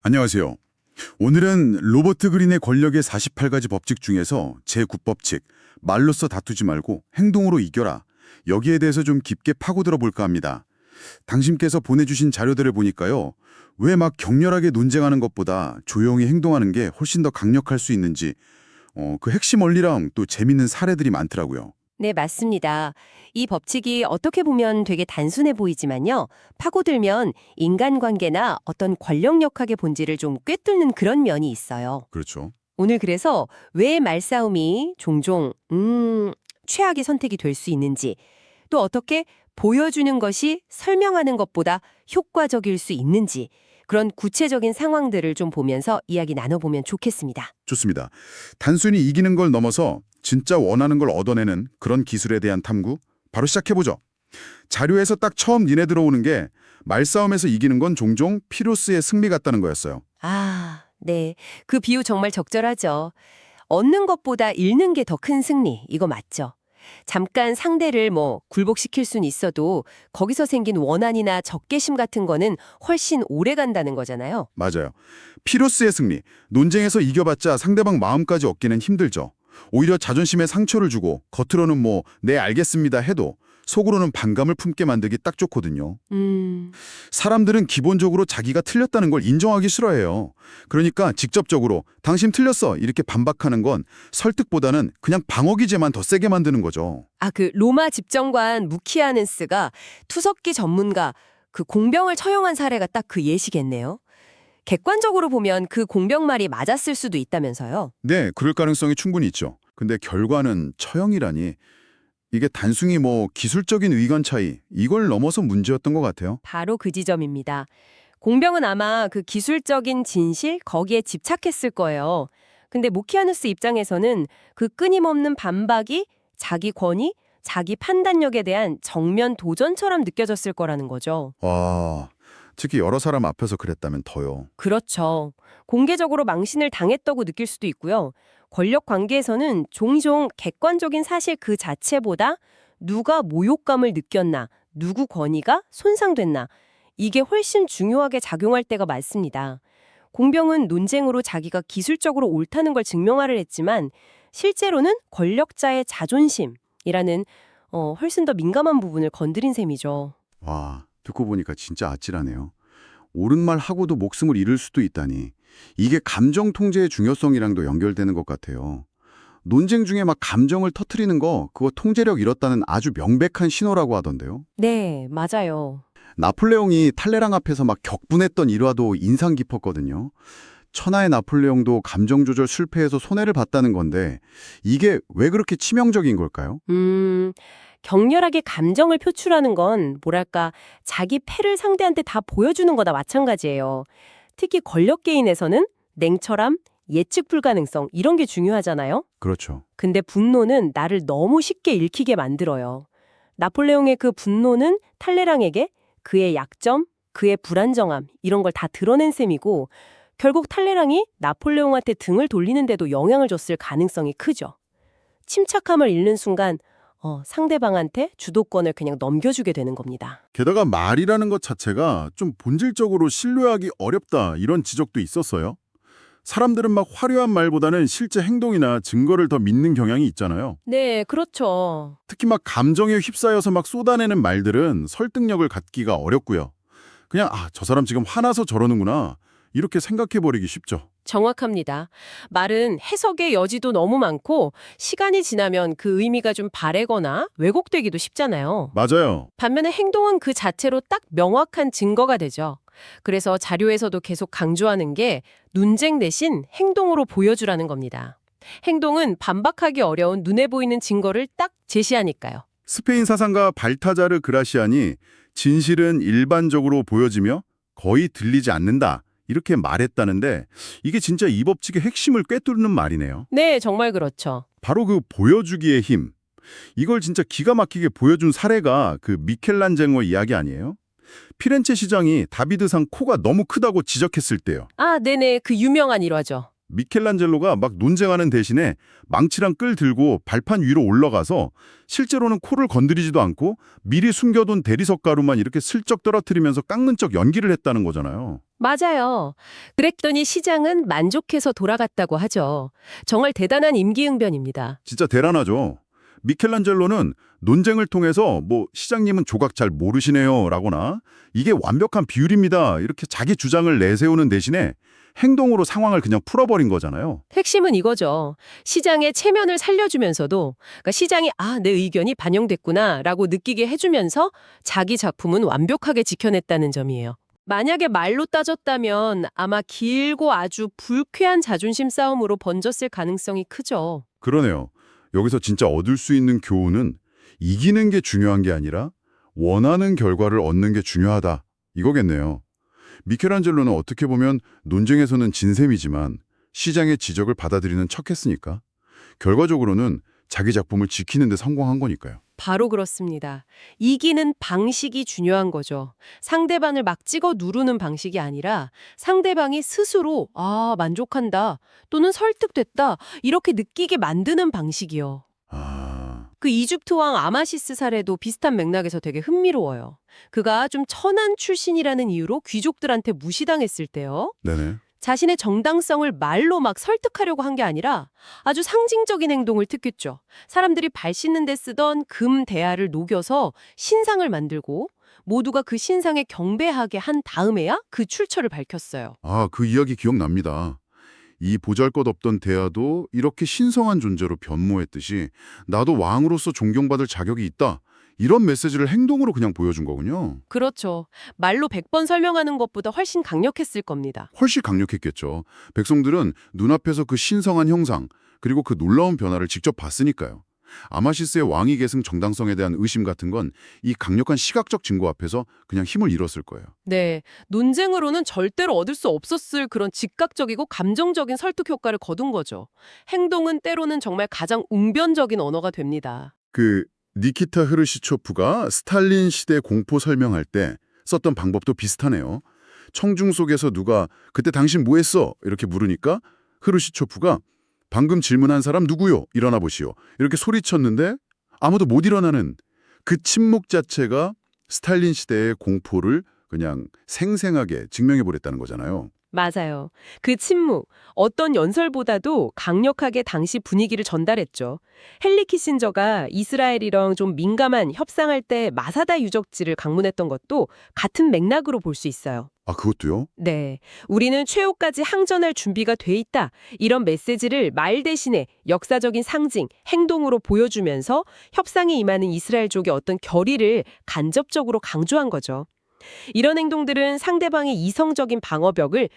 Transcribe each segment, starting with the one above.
안녕하세요. 오늘은 로버트 그린의 권력의 48가지 법칙 중에서 제9법칙, 말로써 다투지 말고 행동으로 이겨라. 여기에 대해서 좀 깊게 파고들어 볼까 합니다. 당신께서 보내주신 자료들을 보니까요. 왜 막 격렬하게 논쟁하는 것보다 조용히 행동하는 게 훨씬 더 강력할 수 있는지 그 핵심 원리랑 또 재밌는 사례들이 많더라고요. 네, 맞습니다. 이 법칙이 어떻게 보면 되게 단순해 보이지만요. 파고들면 인간관계나 어떤 권력역학의 본질을 좀 꿰뚫는 그런 면이 있어요. 그렇죠. 오늘 그래서 왜 말싸움이 종종 최악의 선택이 될 수 있는지, 또 어떻게 보여주는 것이 설명하는 것보다 효과적일 수 있는지, 그런 구체적인 상황들을 좀 보면서 이야기 나눠보면 좋겠습니다. 좋습니다. 단순히 이기는 걸 넘어서 진짜 원하는 걸 얻어내는 그런 기술에 대한 탐구 바로 시작해보죠. 자료에서 딱 처음 눈에 들어오는 게 말싸움에서 이기는 건 종종 피로스의 승리 같다는 거였어요. 아, 네. 그 비유 정말 적절하죠. 얻는 것보다 잃는 게 더 큰 승리, 이거 맞죠? 잠깐 상대를 굴복시킬 수는 있어도 거기서 생긴 원한이나 적개심 같은 거는 훨씬 오래 간다는 거잖아요. 맞아요. 피로스의 승리, 논쟁에서 이겨봤자 상대방 마음까지 얻기는 힘들죠. 오히려 자존심에 상처를 주고 겉으로는 네 알겠습니다 해도 속으로는 반감을 품게 만들기 딱 좋거든요. 사람들은 기본적으로 자기가 틀렸다는 걸 인정하기 싫어해요. 그러니까 직접적으로 당신 틀렸어 이렇게 반박하는 건 설득보다는 그냥 방어 기제만 더 세게 만드는 거죠. 그 로마 집정관 무키아네스가 투석기 전문가 그 공병을 처형한 사례가 딱 그 예시겠네요. 객관적으로 보면 그 공병 말이 맞았을 수도 있다면서요. 네, 그럴 가능성이 충분히 있죠. 근데 결과는 처형이라니 이게 단순히 기술적인 의견 차이 이걸 넘어서 문제였던 것 같아요. 바로 그 지점입니다. 공병은 아마 그 기술적인 진실 거기에 집착했을 거예요. 근데 모키아누스 입장에서는 그 끊임없는 반박이 자기 권위, 자기 판단력에 대한 정면 도전처럼 느껴졌을 거라는 거죠. 와, 특히 여러 사람 앞에서 그랬다면 더요. 그렇죠. 공개적으로 망신을 당했다고 느낄 수도 있고요. 권력 관계에서는 종종 객관적인 사실 그 자체보다 누가 모욕감을 느꼈나, 누구 권위가 손상됐나, 이게 훨씬 중요하게 작용할 때가 많습니다. 공병은 논쟁으로 자기가 기술적으로 옳다는 걸 증명하려 했지만 실제로는 권력자의 자존심이라는 훨씬 더 민감한 부분을 건드린 셈이죠. 와, 듣고 보니까 진짜 아찔하네요. 옳은 말 하고도 목숨을 잃을 수도 있다니. 이게 감정 통제의 중요성이랑도 연결되는 것 같아요. 논쟁 중에 막 감정을 터트리는 거, 그거 통제력 잃었다는 아주 명백한 신호라고 하던데요. 네, 맞아요. 나폴레옹이 탈레랑 앞에서 막 격분했던 일화도 인상 깊었거든요. 천하의 나폴레옹도 감정 조절 실패해서 손해를 봤다는 건데 이게 왜 그렇게 치명적인 걸까요? 격렬하게 감정을 표출하는 건 뭐랄까 자기 패를 상대한테 다 보여주는 거나 마찬가지예요. 특히 권력 개인에서는 냉철함, 예측 불가능성 이런 게 중요하잖아요. 그렇죠. 근데 분노는 나를 너무 쉽게 읽히게 만들어요. 나폴레옹의 그 분노는 탈레랑에게 그의 약점, 그의 불안정함 이런 걸 다 드러낸 셈이고 결국 탈레랑이 나폴레옹한테 등을 돌리는데도 영향을 줬을 가능성이 크죠. 침착함을 잃는 순간 상대방한테 주도권을 그냥 넘겨주게 되는 겁니다. 게다가 말이라는 것 자체가 좀 본질적으로 신뢰하기 어렵다 이런 지적도 있었어요. 사람들은 막 화려한 말보다는 실제 행동이나 증거를 더 믿는 경향이 있잖아요. 네, 그렇죠. 특히 막 감정에 휩싸여서 막 쏟아내는 말들은 설득력을 갖기가 어렵고요. 그냥 저 사람 지금 화나서 저러는구나 이렇게 생각해버리기 쉽죠. 정확합니다. 말은 해석의 여지도 너무 많고 시간이 지나면 그 의미가 좀 바래거나 왜곡되기도 쉽잖아요. 맞아요. 반면에 행동은 그 자체로 딱 명확한 증거가 되죠. 그래서 자료에서도 계속 강조하는 게 논쟁 대신 행동으로 보여주라는 겁니다. 행동은 반박하기 어려운 눈에 보이는 증거를 딱 제시하니까요. 스페인 사상가 발타자르 그라시안이 진실은 일반적으로 보여지며 거의 들리지 않는다. 이렇게 말했다는데 이게 진짜 이 법칙의 핵심을 꿰뚫는 말이네요. 네, 정말 그렇죠. 바로 그 보여주기의 힘. 이걸 진짜 기가 막히게 보여준 사례가 그 미켈란젤로 이야기 아니에요? 피렌체 시장이 다비드상 코가 너무 크다고 지적했을 때요. 네네. 그 유명한 일화죠. 미켈란젤로가 막 논쟁하는 대신에 망치랑 끌 들고 발판 위로 올라가서 실제로는 코를 건드리지도 않고 미리 숨겨둔 대리석 가루만 이렇게 슬쩍 떨어뜨리면서 깎는 척 연기를 했다는 거잖아요. 맞아요. 그랬더니 시장은 만족해서 돌아갔다고 하죠. 정말 대단한 임기응변입니다. 진짜 대단하죠. 미켈란젤로는 논쟁을 통해서 시장님은 조각 잘 모르시네요 라거나 이게 완벽한 비율입니다 이렇게 자기 주장을 내세우는 대신에 행동으로 상황을 그냥 풀어버린 거잖아요. 핵심은 이거죠. 시장의 체면을 살려주면서도 그러니까 시장이 내 의견이 반영됐구나라고 느끼게 해주면서 자기 작품은 완벽하게 지켜냈다는 점이에요. 만약에 말로 따졌다면 아마 길고 아주 불쾌한 자존심 싸움으로 번졌을 가능성이 크죠. 그러네요. 여기서 진짜 얻을 수 있는 교훈은 이기는 게 중요한 게 아니라 원하는 결과를 얻는 게 중요하다 이거겠네요. 미켈란젤로는 어떻게 보면 논쟁에서는 진셈이지만 시장의 지적을 받아들이는 척했으니까 결과적으로는 자기 작품을 지키는 데 성공한 거니까요. 바로 그렇습니다. 이기는 방식이 중요한 거죠. 상대방을 막 찍어 누르는 방식이 아니라 상대방이 스스로 만족한다 또는 설득됐다 이렇게 느끼게 만드는 방식이요. 그 이집트 왕 아마시스 사례도 비슷한 맥락에서 되게 흥미로워요. 그가 좀 천한 출신이라는 이유로 귀족들한테 무시당했을 때요. 네네. 자신의 정당성을 말로 막 설득하려고 한 게 아니라 아주 상징적인 행동을 택했죠. 사람들이 발 씻는 데 쓰던 금 대야를 녹여서 신상을 만들고 모두가 그 신상에 경배하게 한 다음에야 그 출처를 밝혔어요. 그 이야기 기억납니다. 이 보잘것없던 대야도 이렇게 신성한 존재로 변모했듯이 나도 왕으로서 존경받을 자격이 있다. 이런 메시지를 행동으로 그냥 보여준 거군요. 그렇죠. 말로 100번 설명하는 것보다 훨씬 강력했을 겁니다. 훨씬 강력했겠죠. 백성들은 눈앞에서 그 신성한 형상, 그리고 그 놀라운 변화를 직접 봤으니까요. 아마시스의 왕위 계승 정당성에 대한 의심 같은 건 이 강력한 시각적 증거 앞에서 그냥 힘을 잃었을 거예요. 네, 논쟁으로는 절대로 얻을 수 없었을 그런 즉각적이고 감정적인 설득 효과를 거둔 거죠. 행동은 때로는 정말 가장 웅변적인 언어가 됩니다. 니키타 흐르시초프가 스탈린 시대 공포 설명할 때 썼던 방법도 비슷하네요. 청중 속에서 누가 그때 당신 뭐 했어? 이렇게 물으니까 흐르시초프가 방금 질문한 사람 누구요? 일어나 보시오. 이렇게 소리쳤는데 아무도 못 일어나는 그 침묵 자체가 스탈린 시대의 공포를 그냥 생생하게 증명해버렸다는 거잖아요. 맞아요. 그 침묵, 어떤 연설보다도 강력하게 당시 분위기를 전달했죠. 헨리 키신저가 이스라엘이랑 좀 민감한 협상할 때 마사다 유적지를 방문했던 것도 같은 맥락으로 볼 수 있어요. 그것도요? 네, 우리는 최후까지 항전할 준비가 돼 있다. 이런 메시지를 말 대신에 역사적인 상징, 행동으로 보여주면서 협상에 임하는 이스라엘족의 어떤 결의를 간접적으로 강조한 거죠. 이런 행동들은 상대방의 이성적인 방어벽을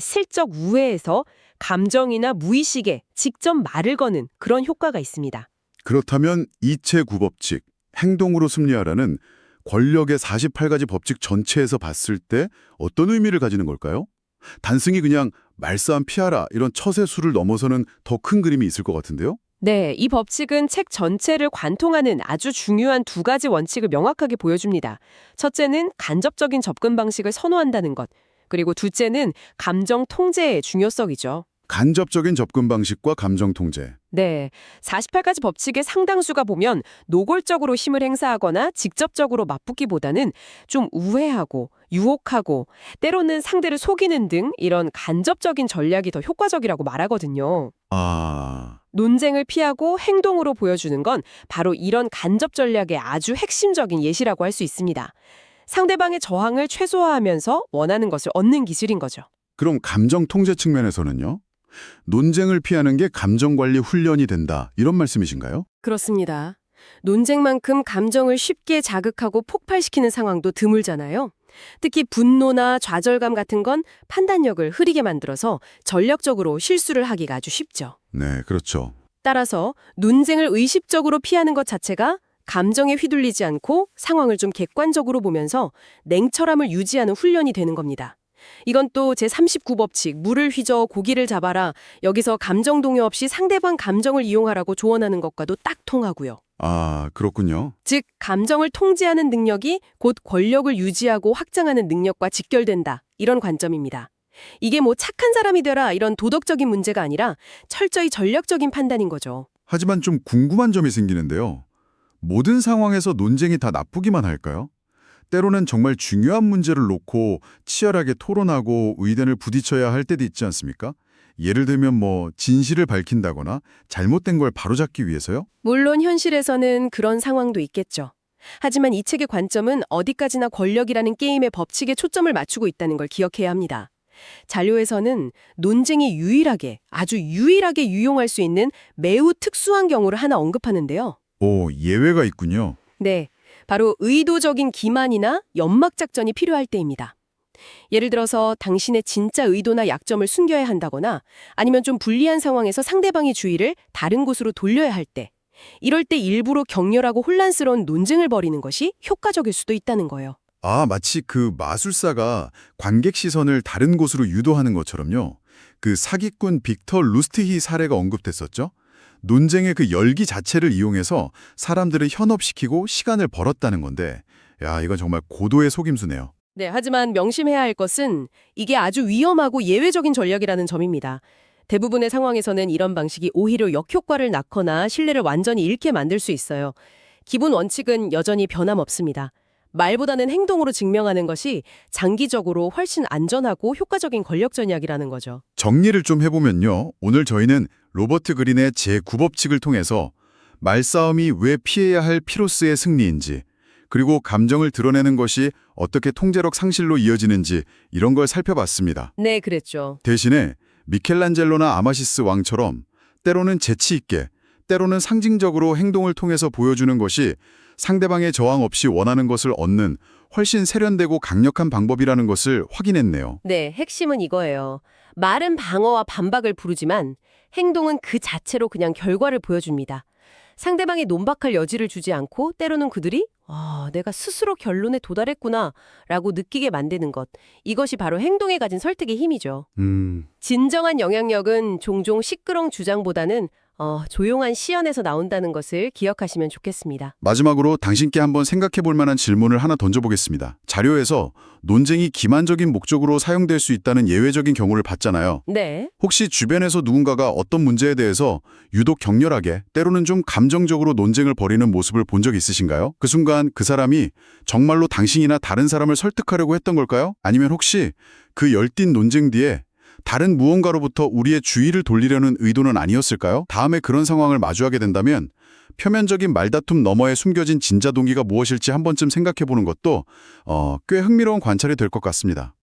슬쩍 우회해서 감정이나 무의식에 직접 말을 거는 그런 효과가 있습니다. 그렇다면 이채구법칙, 행동으로 승리하라는 권력의 48가지 법칙 전체에서 봤을 때 어떤 의미를 가지는 걸까요? 단순히 그냥 말싸움 피하라 이런 처세술을 넘어서는 더 큰 그림이 있을 것 같은데요? 네, 이 법칙은 책 전체를 관통하는 아주 중요한 두 가지 원칙을 명확하게 보여줍니다. 첫째는 간접적인 접근 방식을 선호한다는 것, 그리고 둘째는 감정 통제의 중요성이죠. 간접적인 접근 방식과 감정 통제. 네, 48가지 법칙의 상당수가 보면 노골적으로 힘을 행사하거나 직접적으로 맞붙기보다는 좀 우회하고 유혹하고 때로는 상대를 속이는 등 이런 간접적인 전략이 더 효과적이라고 말하거든요. 논쟁을 피하고 행동으로 보여주는 건 바로 이런 간접 전략의 아주 핵심적인 예시라고 할 수 있습니다. 상대방의 저항을 최소화하면서 원하는 것을 얻는 기술인 거죠. 그럼 감정 통제 측면에서는요? 논쟁을 피하는 게 감정관리 훈련이 된다 이런 말씀이신가요? 그렇습니다. 논쟁만큼 감정을 쉽게 자극하고 폭발시키는 상황도 드물잖아요. 특히 분노나 좌절감 같은 건 판단력을 흐리게 만들어서 전략적으로 실수를 하기가 아주 쉽죠. 네, 그렇죠. 따라서 논쟁을 의식적으로 피하는 것 자체가 감정에 휘둘리지 않고 상황을 좀 객관적으로 보면서 냉철함을 유지하는 훈련이 되는 겁니다. 이건 또 제39법칙, 물을 휘저어 고기를 잡아라. 여기서 감정 동요 없이 상대방 감정을 이용하라고 조언하는 것과도 딱 통하고요. 그렇군요. 즉, 감정을 통제하는 능력이 곧 권력을 유지하고 확장하는 능력과 직결된다. 이런 관점입니다. 이게 착한 사람이 되라 이런 도덕적인 문제가 아니라 철저히 전략적인 판단인 거죠. 하지만 좀 궁금한 점이 생기는데요. 모든 상황에서 논쟁이 다 나쁘기만 할까요? 때로는 정말 중요한 문제를 놓고 치열하게 토론하고 의견을 부딪혀야 할 때도 있지 않습니까? 예를 들면 뭐 진실을 밝힌다거나 잘못된 걸 바로잡기 위해서요? 물론 현실에서는 그런 상황도 있겠죠. 하지만 이 책의 관점은 어디까지나 권력이라는 게임의 법칙에 초점을 맞추고 있다는 걸 기억해야 합니다. 자료에서는 논쟁이 아주 유일하게 유용할 수 있는 매우 특수한 경우를 하나 언급하는데요. 오, 예외가 있군요. 네, 바로 의도적인 기만이나 연막 작전이 필요할 때입니다. 예를 들어서 당신의 진짜 의도나 약점을 숨겨야 한다거나 아니면 좀 불리한 상황에서 상대방의 주의를 다른 곳으로 돌려야 할 때, 이럴 때 일부러 격렬하고 혼란스러운 논쟁을 벌이는 것이 효과적일 수도 있다는 거예요. 아, 마치 그 마술사가 관객 시선을 다른 곳으로 유도하는 것처럼요. 그 사기꾼 빅터 루스트히 사례가 언급됐었죠. 논쟁의 그 열기 자체를 이용해서 사람들을 현업시키고 시간을 벌었다는 건데, 야, 이건 정말 고도의 속임수네요. 네, 하지만 명심해야 할 것은 이게 아주 위험하고 예외적인 전략이라는 점입니다. 대부분의 상황에서는 이런 방식이 오히려 역효과를 낳거나 신뢰를 완전히 잃게 만들 수 있어요. 기본 원칙은 여전히 변함없습니다. 말보다는 행동으로 증명하는 것이 장기적으로 훨씬 안전하고 효과적인 권력 전략이라는 거죠. 정리를 좀 해보면요. 오늘 저희는 로버트 그린의 제9법칙을 통해서 말싸움이 왜 피해야 할 피로스의 승리인지, 그리고 감정을 드러내는 것이 어떻게 통제력 상실로 이어지는지 이런 걸 살펴봤습니다. 네, 그랬죠. 대신에 미켈란젤로나 아마시스 왕처럼 때로는 재치 있게, 때로는 상징적으로 행동을 통해서 보여주는 것이 상대방의 저항 없이 원하는 것을 얻는 훨씬 세련되고 강력한 방법이라는 것을 확인했네요. 네, 핵심은 이거예요. 말은 방어와 반박을 부르지만 행동은 그 자체로 그냥 결과를 보여줍니다. 상대방이 논박할 여지를 주지 않고 때로는 그들이 내가 스스로 결론에 도달했구나 라고 느끼게 만드는 것. 이것이 바로 행동에 가진 설득의 힘이죠. 진정한 영향력은 종종 시끄러운 주장보다는 조용한 시연에서 나온다는 것을 기억하시면 좋겠습니다. 마지막으로 당신께 한번 생각해 볼 만한 질문을 하나 던져보겠습니다. 자료에서 논쟁이 기만적인 목적으로 사용될 수 있다는 예외적인 경우를 봤잖아요. 네. 혹시 주변에서 누군가가 어떤 문제에 대해서 유독 격렬하게, 때로는 좀 감정적으로 논쟁을 벌이는 모습을 본 적 있으신가요? 그 순간 그 사람이 정말로 당신이나 다른 사람을 설득하려고 했던 걸까요? 아니면 혹시 그 열띤 논쟁 뒤에 다른 무언가로부터 우리의 주의를 돌리려는 의도는 아니었을까요? 다음에 그런 상황을 마주하게 된다면 표면적인 말다툼 너머에 숨겨진 진짜 동기가 무엇일지 한 번쯤 생각해 보는 것도 꽤 흥미로운 관찰이 될 것 같습니다.